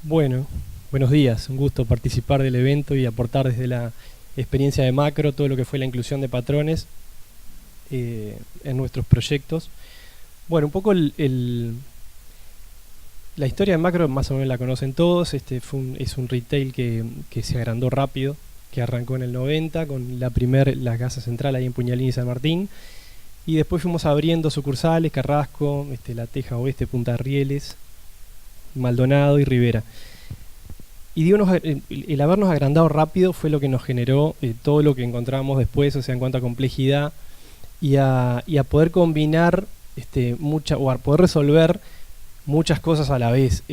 Bueno, buenos días, un gusto participar del evento y aportar desde la experiencia de Macro todo lo que fue la inclusión de patrones en nuestros proyectos. Bueno, un poco la historia de Macro más o menos la conocen todos. Es un retail que se agrandó rápido, que arrancó en el 90 con la casa central ahí en Puñalín y San Martín, y después fuimos abriendo sucursales: Carrasco, La Teja Oeste, Punta Rieles, Maldonado y Rivera. Y digo, el habernos agrandado rápido fue lo que nos generó todo lo que encontramos después, o sea, en cuanto a complejidad y a poder combinar o a poder resolver muchas cosas a la vez.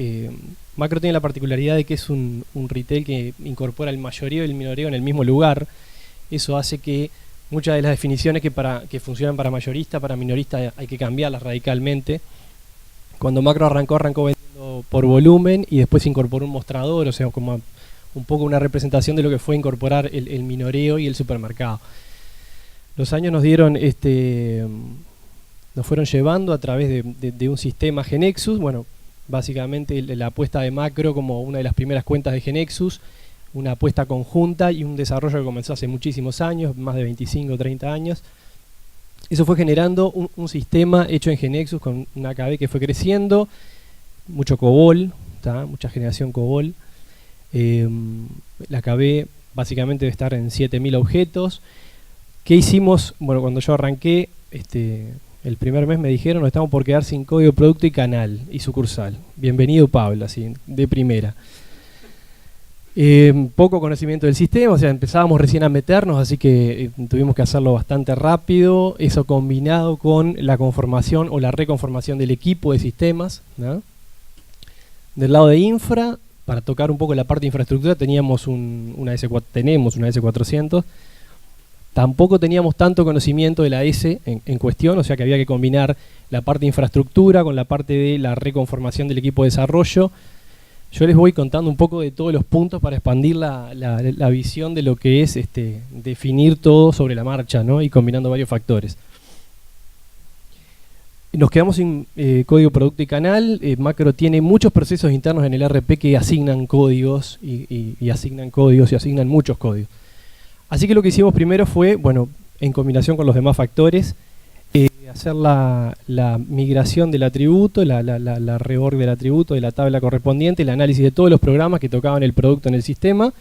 Macro tiene la particularidad de que es un retail que incorpora el mayoreo y el minoreo en el mismo lugar. Eso hace que muchas de las definiciones que funcionan para mayorista, para minorista, hay que cambiarlas radicalmente. Cuando Macro arrancó vendiendo por volumen y después incorporó un mostrador, o sea, como un poco una representación de lo que fue incorporar el minoreo y el supermercado. Los años nos fueron llevando a través de un sistema Genexus. Bueno, básicamente la apuesta de Macro como una de las primeras cuentas de Genexus, una apuesta conjunta y un desarrollo que comenzó hace muchísimos años, más de 25 o 30 años. Eso fue generando un sistema hecho en Genexus con una AKB que fue creciendo, mucho COBOL, mucha generación COBOL. La AKB básicamente debe estar en 7000 objetos. ¿Qué hicimos? Bueno, cuando yo arranqué, el primer mes me dijeron: nos estamos por quedar sin código, producto y canal y sucursal. Bienvenido, Pablo, así, de primera. Poco conocimiento del sistema, o sea, empezábamos recién a meternos, así que tuvimos que hacerlo bastante rápido. Eso combinado con la conformación o la reconformación del equipo de sistemas, ¿no? Del lado de infra, para tocar un poco la parte de infraestructura, tenemos una S400. Tampoco teníamos tanto conocimiento de la S en cuestión, o sea que había que combinar la parte de infraestructura con la parte de la reconformación del equipo de desarrollo. Yo les voy contando un poco de todos los puntos para expandir la visión de lo que es definir todo sobre la marcha, ¿no? Y combinando varios factores. Nos quedamos sin código, producto y canal. Macro tiene muchos procesos internos en el ERP que asignan códigos y asignan códigos y asignan muchos códigos. Así que lo que hicimos primero fue, bueno, en combinación con los demás factores, hacer la migración del atributo, la reorg del atributo, de la tabla correspondiente, el análisis de todos los programas que tocaban el producto en el sistema,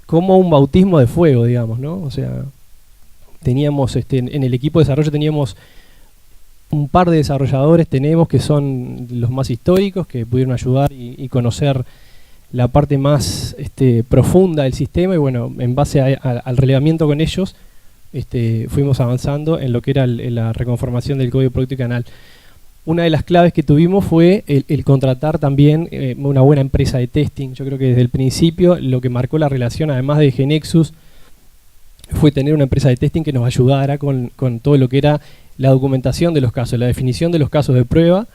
como un bautismo de fuego, digamos, ¿no? O sea, teníamos en el equipo de desarrollo teníamos un par de desarrolladores, que son los más históricos, que pudieron ayudar y conocer la parte más profunda del sistema, y bueno, en base al relevamiento con ellos, fuimos avanzando en lo que era la reconformación del código, producto y canal. Una de las claves que tuvimos fue el contratar también una buena empresa de testing. Yo creo que desde el principio lo que marcó la relación, además de Genexus, fue tener una empresa de testing que nos ayudara con todo lo que era la documentación de los casos, la definición de los casos de prueba,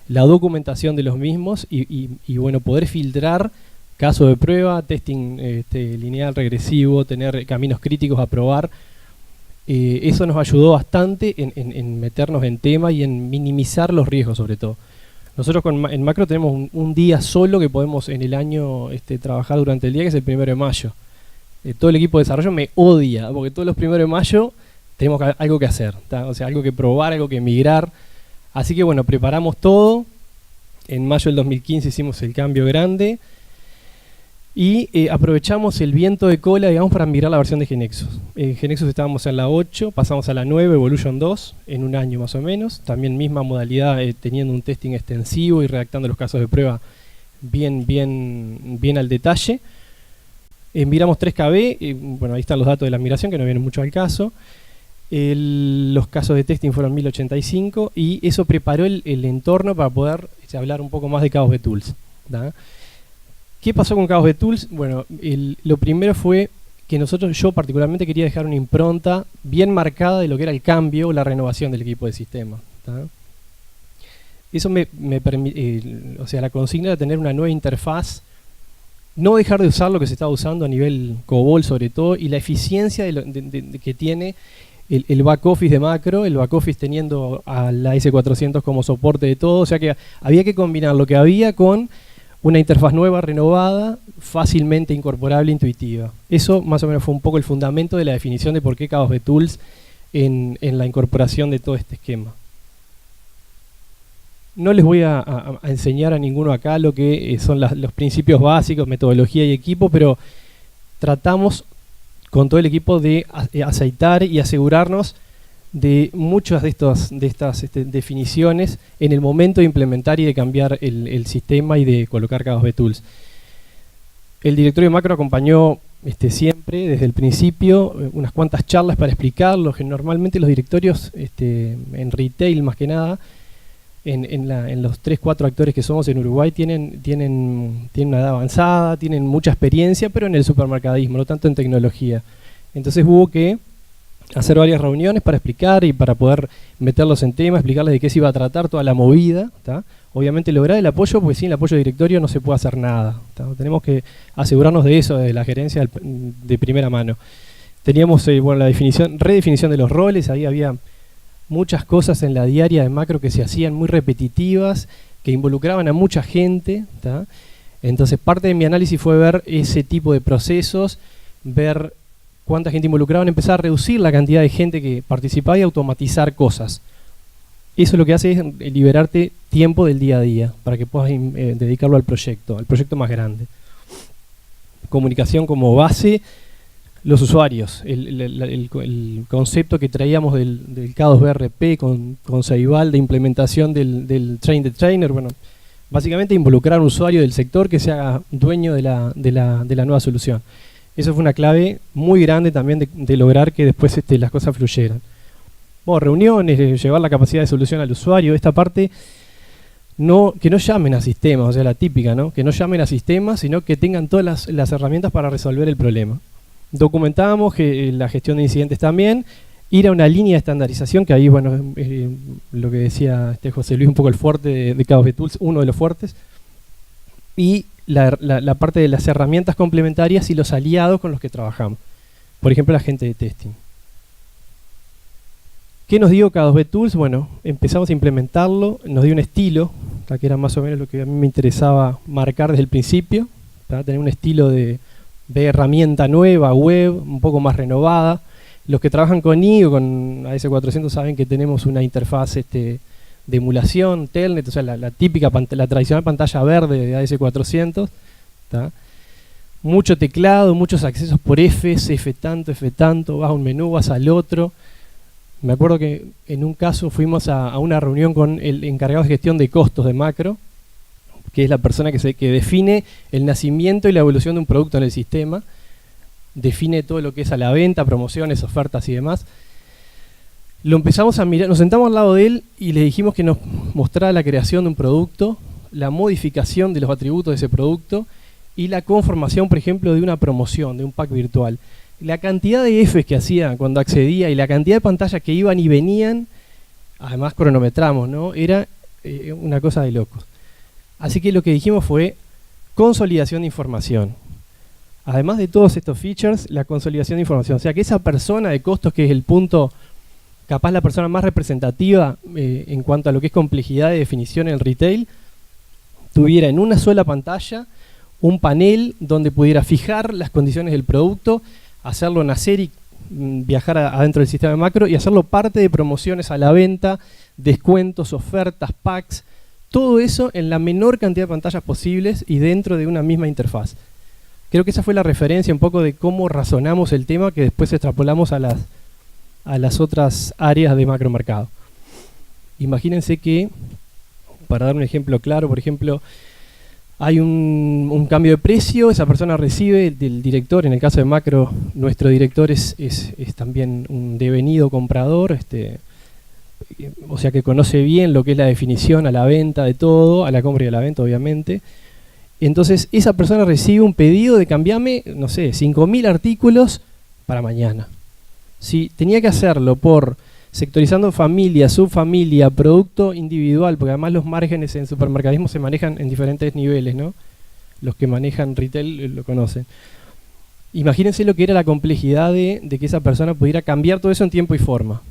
la documentación de los mismos y bueno, poder filtrar casos de prueba, testing lineal, regresivo, tener caminos críticos a probar. Eso nos ayudó bastante en meternos en tema y en minimizar los riesgos, sobre todo. Nosotros en Macro tenemos un día solo que podemos en el año trabajar durante el día, que es el 1 de mayo. Todo el equipo de desarrollo me odia, porque todos los 1 de mayo tenemos algo que hacer, o sea, algo que probar, algo que migrar. Así que bueno, preparamos todo. En mayo del 2015 hicimos el cambio grande. Y aprovechamos el viento de cola, digamos, para migrar la versión de Genexus. En Genexus estábamos en la 8, pasamos a la 9, Evolution 2, en un año más o menos. También misma modalidad, teniendo un testing extensivo y redactando los casos de prueba bien al detalle. Migramos 3KB, bueno, ahí están los datos de la migración, que no vienen mucho al caso. Los casos de testing fueron 1085 y eso preparó el entorno para poder hablar un poco más de Chaos Tools, ¿da? ¿Qué pasó con Chaos Tools? Bueno, lo primero fue que yo particularmente quería dejar una impronta bien marcada de lo que era el cambio o la renovación del equipo de sistema, ¿tá? Eso me permite, o sea, la consigna era tener una nueva interfaz, no dejar de usar lo que se estaba usando a nivel COBOL sobre todo, y la eficiencia que tiene el back office de Macro, el back office teniendo a la S400 como soporte de todo. O sea que había que combinar lo que había con una interfaz nueva, renovada, fácilmente incorporable, intuitiva. Eso más o menos fue un poco el fundamento de la definición de por qué K2B Tools en la incorporación de todo este esquema. No les voy a enseñar a ninguno acá lo que son los principios básicos, metodología y equipo, pero tratamos con todo el equipo de aceitar y asegurarnos de muchas de estas definiciones en el momento de implementar y de cambiar el sistema y de colocar K2B Tools. El directorio de macro acompañó siempre, desde el principio, unas cuantas charlas para explicarlo, que normalmente los directorios en retail más que nada, en los 3-4 actores que somos en Uruguay tienen una edad avanzada, tienen mucha experiencia, pero en el supermercadismo, no tanto en tecnología. Entonces hubo que hacer varias reuniones para explicar y para poder meterlos en tema, explicarles de qué se iba a tratar toda la movida, ¿tá? Obviamente lograr el apoyo, porque sin el apoyo del directorio no se puede hacer nada, ¿tá? Tenemos que asegurarnos de eso, de la gerencia de primera mano. Teníamos la redefinición de los roles, ahí había muchas cosas en la diaria de macro que se hacían muy repetitivas, que involucraban a mucha gente, ¿tá? Entonces parte de mi análisis fue ver ese tipo de procesos, ver cuánta gente involucraba, empezar a reducir la cantidad de gente que participaba y automatizar cosas. Eso lo que hace es liberarte tiempo del día a día, para que puedas dedicarlo al proyecto más grande. Comunicación como base. Los usuarios, el concepto que traíamos del K2B con Ceibal de implementación del Train the Trainer, bueno, básicamente involucrar a un usuario del sector que se haga dueño de la nueva solución. Eso fue una clave muy grande también de lograr que después las cosas fluyeran. Bueno, reuniones, llevar la capacidad de solución al usuario, esta parte, que no llamen a sistemas, o sea, la típica, ¿no? Que no llamen a sistemas, sino que tengan todas las herramientas para resolver el problema. Documentábamos que la gestión de incidentes también, ir a una línea de estandarización, que ahí, bueno, lo que decía José Luis, un poco el fuerte de K2B Tools, uno de los fuertes, y la parte de las herramientas complementarias y los aliados con los que trabajamos. Por ejemplo, la gente de testing. ¿Qué nos dio K2B Tools? Bueno, empezamos a implementarlo, nos dio un estilo, que era más o menos lo que a mí me interesaba marcar desde el principio, para tener un estilo de herramienta nueva, web, un poco más renovada. Los que trabajan con I o con AS400 saben que tenemos una interfaz de emulación, Telnet, o sea, la típica, la tradicional pantalla verde de AS400. ¿Tá? Mucho teclado, muchos accesos por F tanto, vas a un menú, vas al otro. Me acuerdo que en un caso fuimos a una reunión con el encargado de gestión de costos de macro, que es la persona que define el nacimiento y la evolución de un producto en el sistema, define todo lo que es a la venta, promociones, ofertas y demás. Lo empezamos a mirar, nos sentamos al lado de él y le dijimos que nos mostrara la creación de un producto, la modificación de los atributos de ese producto y la conformación, por ejemplo, de una promoción, de un pack virtual. La cantidad de Fs que hacía cuando accedía y la cantidad de pantallas que iban y venían, además cronometramos, ¿no? Era una cosa de locos. Así que lo que dijimos fue consolidación de información. Además de todos estos features, la consolidación de información. O sea, que esa persona de costos, que es el punto, capaz la persona más representativa en cuanto a lo que es complejidad de definición en el retail, tuviera en una sola pantalla un panel donde pudiera fijar las condiciones del producto, hacerlo nacer y viajar adentro del sistema de macro y hacerlo parte de promociones a la venta, descuentos, ofertas, packs, todo eso en la menor cantidad de pantallas posibles y dentro de una misma interfaz. Creo que esa fue la referencia un poco de cómo razonamos el tema, que después extrapolamos a las otras áreas de macromercado. Imagínense que, para dar un ejemplo claro, por ejemplo, hay un cambio de precio, esa persona recibe del director, en el caso de macro, nuestro director es también un devenido comprador, o sea que conoce bien lo que es la definición a la venta de todo, a la compra y a la venta obviamente. Entonces esa persona recibe un pedido de cambiarme, no sé, 5.000 artículos para mañana. Si tenía que hacerlo por sectorizando familia, subfamilia, producto individual, porque además los márgenes en supermercadismo se manejan en diferentes niveles, ¿no? Los que manejan retail lo conocen. Imagínense lo que era la complejidad de que esa persona pudiera cambiar todo eso en tiempo y forma.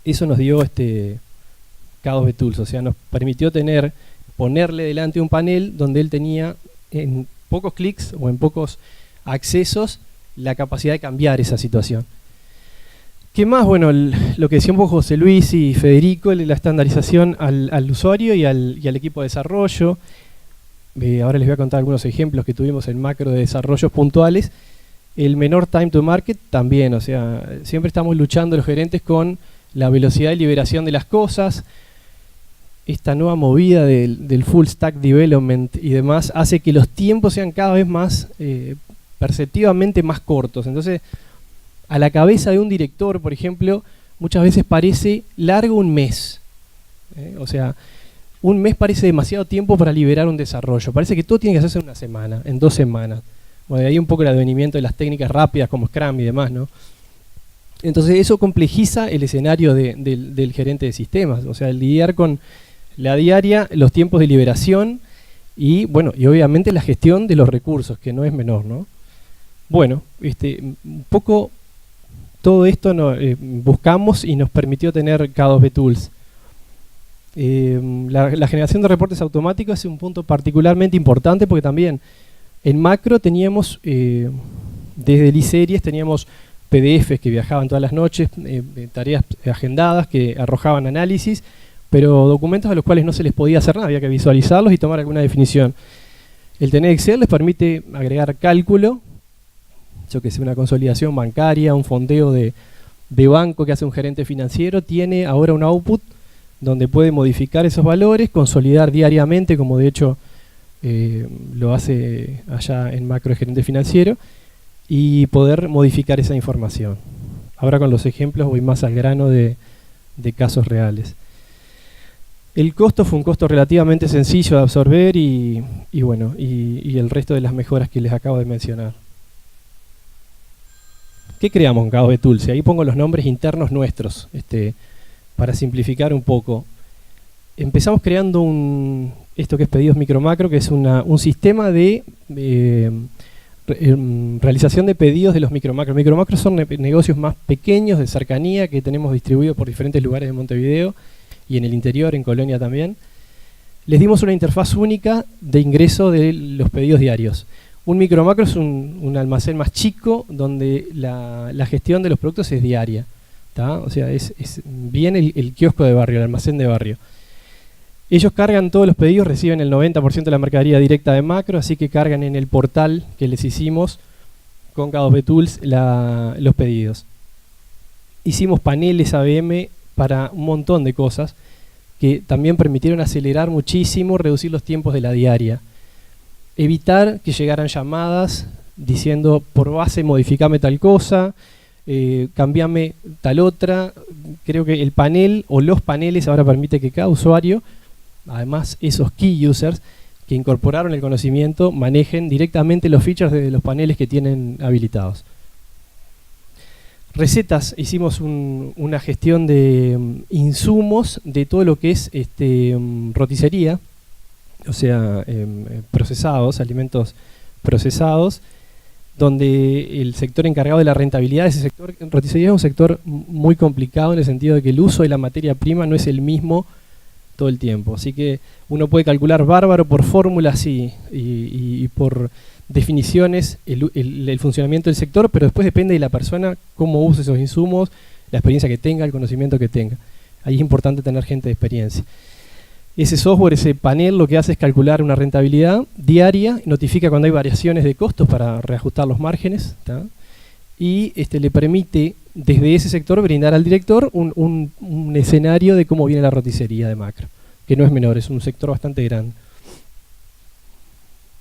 Eso nos dio K2B Tools, o sea, nos permitió tener ponerle delante un panel donde él tenía en pocos clics o en pocos accesos la capacidad de cambiar esa situación. ¿Qué más? Bueno, lo que decía un poco José Luis y Federico, la estandarización al usuario y al equipo de desarrollo. Ahora les voy a contar algunos ejemplos que tuvimos en macro de desarrollos puntuales. El menor time to market también, o sea, siempre estamos luchando los gerentes con la velocidad de liberación de las cosas. Esta nueva movida del full stack development y demás hace que los tiempos sean cada vez más perceptivamente más cortos. Entonces, a la cabeza de un director, por ejemplo, muchas veces parece largo un mes. O sea, un mes parece demasiado tiempo para liberar un desarrollo. Parece que todo tiene que hacerse en una semana, en 2 semanas. Bueno, de ahí un poco el advenimiento de las técnicas rápidas como Scrum y demás, ¿no? Entonces eso complejiza el escenario del gerente de sistemas. O sea, el lidiar con la diaria, los tiempos de liberación y, bueno, y obviamente la gestión de los recursos, que no es menor, ¿no? Bueno, un poco todo esto buscamos y nos permitió tener K2B Tools. La generación de reportes automáticos es un punto particularmente importante porque también en macro teníamos, desde el iSeries teníamos PDFs que viajaban todas las noches, tareas agendadas que arrojaban análisis, pero documentos a los cuales no se les podía hacer nada, había que visualizarlos y tomar alguna definición. El tener Excel les permite agregar cálculo, yo que sé, una consolidación bancaria, un fondeo de banco que hace un gerente financiero, tiene ahora un output donde puede modificar esos valores, consolidar diariamente, como de hecho lo hace allá en macro el gerente financiero, y poder modificar esa información. Ahora con los ejemplos voy más al grano de casos reales. El costo fue un costo relativamente sencillo de absorber y bueno, y el resto de las mejoras que les acabo de mencionar. ¿Qué creamos en K2B Tools? Ahí pongo los nombres internos nuestros, para simplificar un poco. Empezamos creando esto que es pedidos micro-macro, que es un sistema de realización de pedidos de los micro-macros. Micro-macros son negocios más pequeños de cercanía que tenemos distribuidos por diferentes lugares de Montevideo y en el interior, en Colonia también. Les dimos una interfaz única de ingreso de los pedidos diarios. Un micro-macro es un almacén más chico donde la gestión de los productos es diaria, ¿tá? O sea, es bien el kiosco de barrio, el almacén de barrio. Ellos cargan todos los pedidos, reciben el 90% de la mercadería directa de macro, así que cargan en el portal que les hicimos con K2B Tools los pedidos. Hicimos paneles ABM para un montón de cosas que también permitieron acelerar muchísimo, reducir los tiempos de la diaria. Evitar que llegaran llamadas diciendo por base modificame tal cosa, cambiame tal otra. Creo que el panel o los paneles ahora permite que cada usuario, además esos key users que incorporaron el conocimiento, manejen directamente los features de los paneles que tienen habilitados. Recetas, hicimos una gestión de insumos de todo lo que es roticería, o sea, procesados, alimentos procesados, donde el sector encargado de la rentabilidad de ese sector, roticería es un sector muy complicado en el sentido de que el uso de la materia prima no es el mismo todo el tiempo. Así que uno puede calcular bárbaro por fórmulas y por definiciones el funcionamiento del sector, pero después depende de la persona cómo use esos insumos, la experiencia que tenga, el conocimiento que tenga. Ahí es importante tener gente de experiencia. Ese software, ese panel, lo que hace es calcular una rentabilidad diaria, notifica cuando hay variaciones de costos para reajustar los márgenes, ¿tá? Y le permite desde ese sector brindar al director un escenario de cómo viene la roticería de macro, que no es menor, es un sector bastante grande.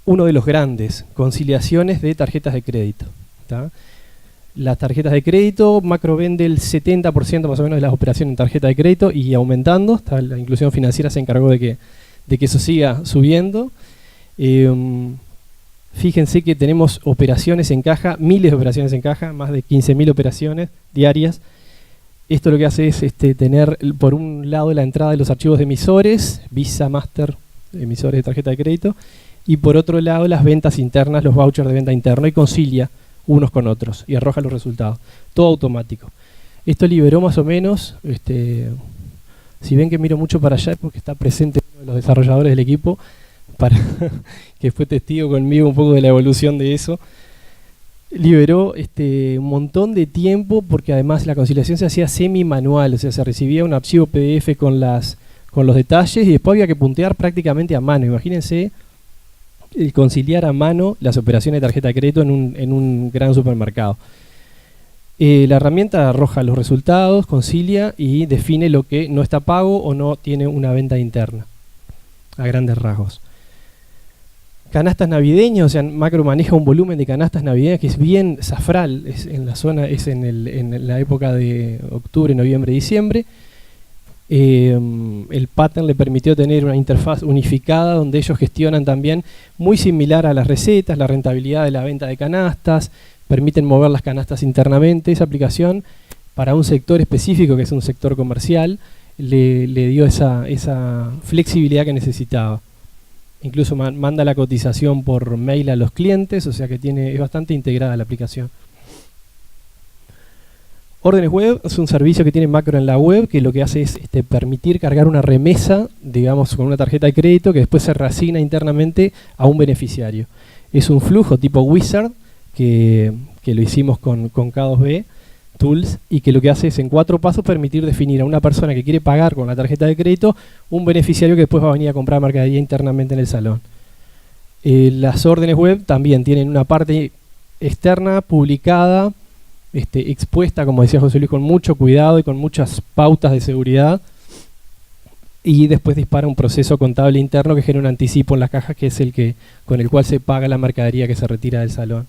Uno de los grandes, conciliaciones de tarjetas de crédito, ¿tá? Las tarjetas de crédito, macro vende el 70% más o menos de las operaciones en tarjeta de crédito y aumentando. Hasta la inclusión financiera se encargó de que eso siga subiendo. Fíjense que tenemos operaciones en caja, miles de operaciones en caja, más de 15.000 operaciones diarias. Esto lo que hace es tener por un lado la entrada de los archivos de emisores, Visa, Master, emisores de tarjeta de crédito, y por otro lado las ventas internas, los vouchers de venta interna, y concilia unos con otros y arroja los resultados. Todo automático. Esto liberó más o menos, si ven que miro mucho para allá es porque está presente uno de los desarrolladores del equipo, para que fue testigo conmigo un poco de la evolución de eso. Liberó un montón de tiempo, porque además la conciliación se hacía semi-manual, o sea, se recibía un archivo PDF con los detalles y después había que puntear prácticamente a mano. Imagínense el conciliar a mano las operaciones de tarjeta de crédito en un gran supermercado. La herramienta arroja los resultados, concilia y define lo que no está pago o no tiene una venta interna, a grandes rasgos. Canastas navideñas, o sea, Macro maneja un volumen de canastas navideñas que es bien safral, es en la zona, es en la época de octubre, noviembre, diciembre. El pattern le permitió tener una interfaz unificada donde ellos gestionan también, muy similar a las recetas, la rentabilidad de la venta de canastas, permiten mover las canastas internamente. Esa aplicación para un sector específico, que es un sector comercial, le dio esa flexibilidad que necesitaba. Incluso manda la cotización por mail a los clientes, o sea que es bastante integrada la aplicación. Órdenes web es un servicio que tiene Macro en la web, que lo que hace es permitir cargar una remesa, digamos, con una tarjeta de crédito que después se reasigna internamente a un beneficiario. Es un flujo tipo Wizard, que lo hicimos con K2B Tools, y que lo que hace es en 4 pasos permitir definir a una persona que quiere pagar con la tarjeta de crédito un beneficiario que después va a venir a comprar mercadería internamente en el salón. Las órdenes web también tienen una parte externa publicada, expuesta, como decía José Luis, con mucho cuidado y con muchas pautas de seguridad, y después dispara un proceso contable interno que genera un anticipo en las cajas, que es con el cual se paga la mercadería que se retira del salón.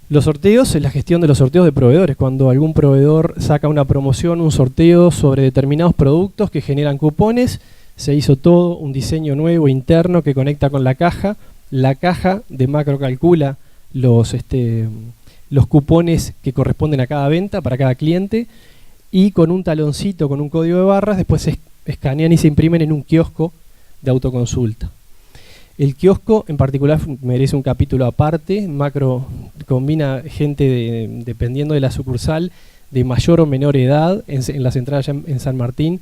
Los sorteos es la gestión de los sorteos de proveedores. Cuando algún proveedor saca una promoción, un sorteo sobre determinados productos que generan cupones, se hizo todo un diseño nuevo interno que conecta con la caja. La caja de Macro calcula los cupones que corresponden a cada venta para cada cliente, y con un taloncito, con un código de barras, después se escanean y se imprimen en un kiosco de autoconsulta. El kiosco en particular merece un capítulo aparte. Macro combina gente dependiendo de la sucursal de mayor o menor edad. En la central allá en San Martín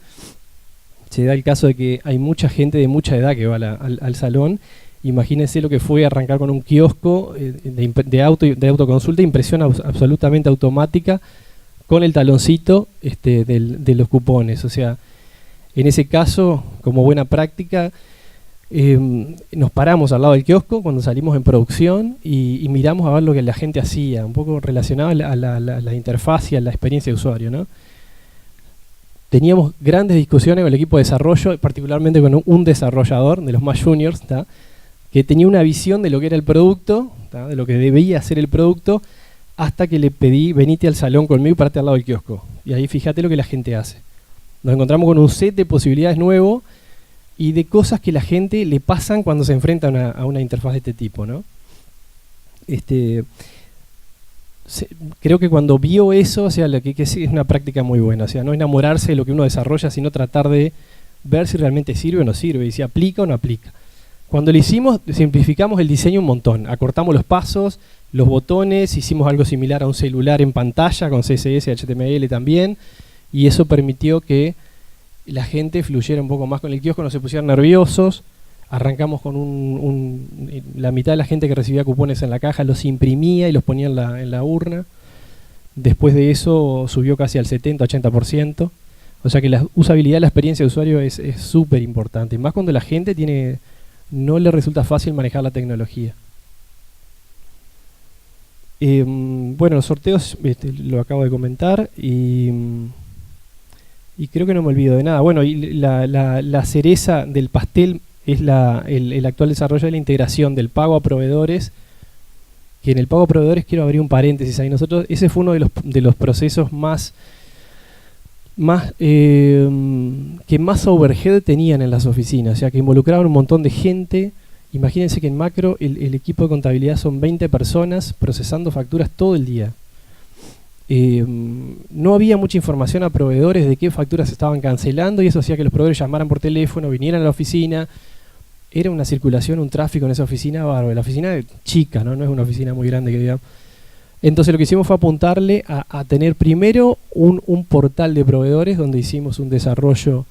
se da el caso de que hay mucha gente de mucha edad que va al salón. Imagínense lo que fue arrancar con un kiosco de autoconsulta, impresión absolutamente automática, con el taloncito de los cupones. O sea, en ese caso, como buena práctica, nos paramos al lado del kiosco cuando salimos en producción y miramos a ver lo que la gente hacía, un poco relacionado a la interfaz y a la experiencia de usuario, ¿no? Teníamos grandes discusiones con el equipo de desarrollo, particularmente con un desarrollador de los más juniors, ¿tá?, que tenía una visión de lo que era el producto, ¿tá?, de lo que debía ser el producto, hasta que le pedí: venite al salón conmigo y parate al lado del kiosco. Y ahí fíjate lo que la gente hace. Nos encontramos con un set de posibilidades nuevo y de cosas que la gente le pasan cuando se enfrenta a una interfaz de este tipo, ¿no? Creo que cuando vio eso, o sea, que es una práctica muy buena. O sea, no enamorarse de lo que uno desarrolla, sino tratar de ver si realmente sirve o no sirve, y si aplica o no aplica. Cuando lo hicimos, simplificamos el diseño un montón. Acortamos los pasos, los botones, hicimos algo similar a un celular en pantalla, con CSS, HTML también, y eso permitió que la gente fluyera un poco más con el kiosco, no se pusieran nerviosos. Arrancamos con la mitad de la gente que recibía cupones en la caja los imprimía y los ponía en la urna. Después de eso subió casi al 70-80%. O sea que la usabilidad, la experiencia de usuario es súper importante, más cuando la gente no le resulta fácil manejar la tecnología. Bueno, los sorteos lo acabo de comentar, y creo que no me olvido de nada. Bueno, y la cereza del pastel es el actual desarrollo de la integración del pago a proveedores, que en el pago a proveedores, quiero abrir un paréntesis ahí, ese fue uno de los procesos que más overhead tenían en las oficinas, o sea, que involucraban un montón de gente. Imagínense que en Macro el equipo de contabilidad son 20 personas procesando facturas todo el día. No había mucha información a proveedores de qué facturas se estaban cancelando, y eso hacía que los proveedores llamaran por teléfono, vinieran a la oficina. Era una circulación, un tráfico en esa oficina bárbaro. La oficina es chica, ¿no? No es una oficina muy grande que digamos. Entonces lo que hicimos fue apuntarle a tener primero un portal de proveedores, donde hicimos un desarrollo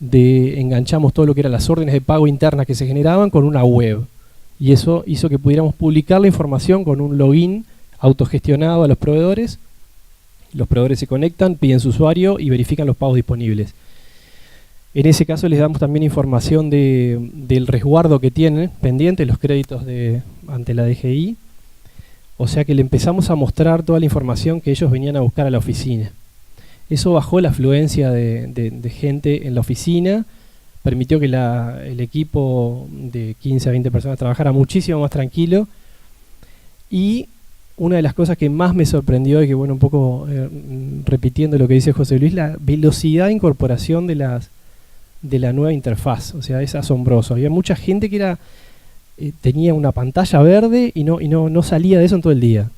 enganchamos todo lo que eran las órdenes de pago internas que se generaban con una web. Y eso hizo que pudiéramos publicar la información con un login autogestionado a los proveedores. Los proveedores se conectan, piden su usuario y verifican los pagos disponibles. En ese caso les damos también información del resguardo que tienen pendiente, los créditos ante la DGI. O sea que le empezamos a mostrar toda la información que ellos venían a buscar a la oficina. Eso bajó la afluencia de gente en la oficina, permitió que el equipo de 15 a 20 personas trabajara muchísimo más tranquilo. Y una de las cosas que más me sorprendió, y que bueno, un poco repitiendo lo que dice José Luis, la velocidad de incorporación de la nueva interfaz. O sea, es asombroso. Había mucha gente que tenía una pantalla verde y no salía de eso en todo el día.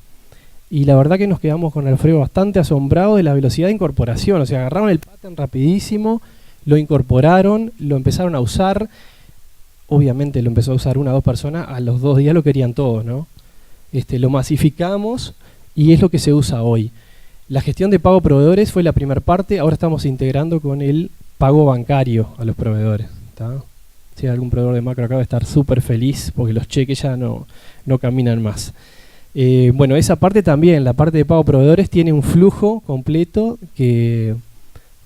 Y la verdad que nos quedamos con Alfredo bastante asombrados de la velocidad de incorporación. O sea, agarraron el pattern rapidísimo, lo incorporaron, lo empezaron a usar. Obviamente lo empezó a usar 1 o 2 personas, a los 2 días lo querían todos, ¿no? Lo masificamos y es lo que se usa hoy. La gestión de pago proveedores fue la primera parte, ahora estamos integrando con el pago bancario a los proveedores. ¿Tá? Si hay algún proveedor de macro acá va a estar súper feliz porque los cheques ya no caminan más. Bueno, esa parte también, la parte de pago proveedores, tiene un flujo completo que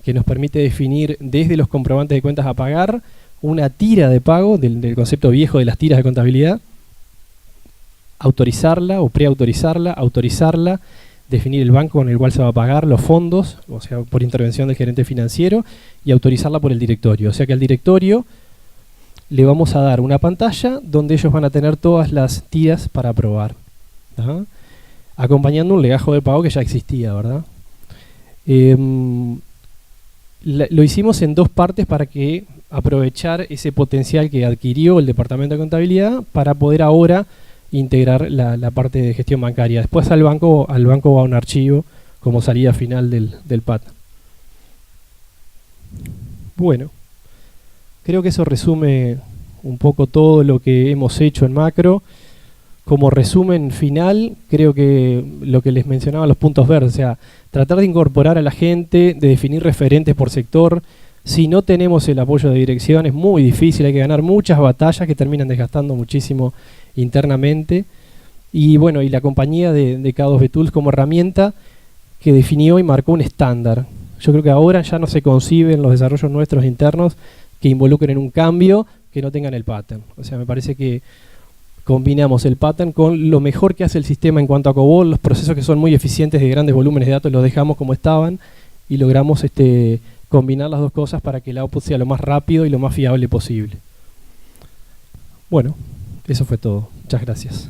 nos permite definir desde los comprobantes de cuentas a pagar una tira de pago, del concepto viejo de las tiras de contabilidad, autorizarla o preautorizarla, autorizarla, definir el banco con el cual se va a pagar, los fondos, o sea, por intervención del gerente financiero, y autorizarla por el directorio. O sea que al directorio le vamos a dar una pantalla donde ellos van a tener todas las tiras para aprobar. ¿Ajá? Acompañando un legajo de pago que ya existía, ¿verdad? Lo hicimos en 2 partes para que aprovechar ese potencial que adquirió el departamento de contabilidad para poder ahora integrar la parte de gestión bancaria. Después al banco va un archivo como salida final del PAT. Bueno, creo que eso resume un poco todo lo que hemos hecho en macro. Como resumen final, creo que lo que les mencionaba, los puntos verdes, o sea, tratar de incorporar a la gente, de definir referentes por sector. Si no tenemos el apoyo de dirección es muy difícil, hay que ganar muchas batallas que terminan desgastando muchísimo internamente. Y bueno, y la compañía de K2B Tools como herramienta que definió y marcó un estándar. Yo creo que ahora ya no se conciben los desarrollos nuestros internos que involucren un cambio que no tengan el pattern. O sea, me parece que combinamos el pattern con lo mejor que hace el sistema en cuanto a COBOL, los procesos que son muy eficientes de grandes volúmenes de datos los dejamos como estaban y logramos combinar las 2 cosas para que el output sea lo más rápido y lo más fiable posible. Bueno, eso fue todo. Muchas gracias.